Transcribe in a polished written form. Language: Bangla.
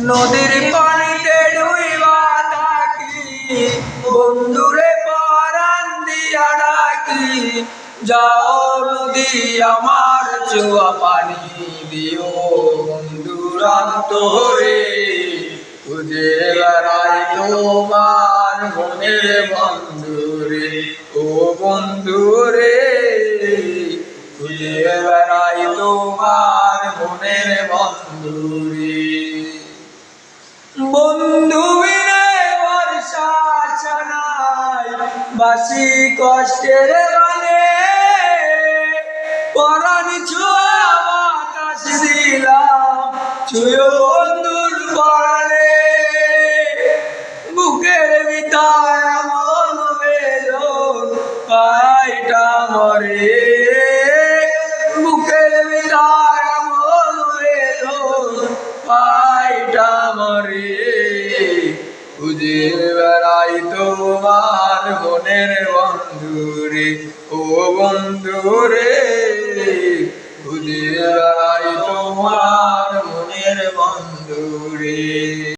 নদীর পানিতে ডুইবা থাকি, বন্ধুরে পরাণ দিয়া ডাকি। যাও নদী আমার চুয়া পানি দিও, বন্ধুরান্তরে খুঁজে বেড়াই তোমার মনের বন্ধুরে। ও বন্ধুরে খুঁজে বেড়াই তোমার মনের বন্ধুরে। বন্ধু বিনে বর্ষা ছানাই বাসি কষ্টের গানে, পরাণ ছোঁয়া বাতাস দিলাম ছুঁয়ো বন্ধুর পরাণে। বুকের ভিতর এমন বেদন পাইটা মরে, বুকের ভিতর এমন বেদন পাইটা মরে। খুঁজে বেড়াই তোমার মনের বন্ধুরে, ও বন্ধুরে।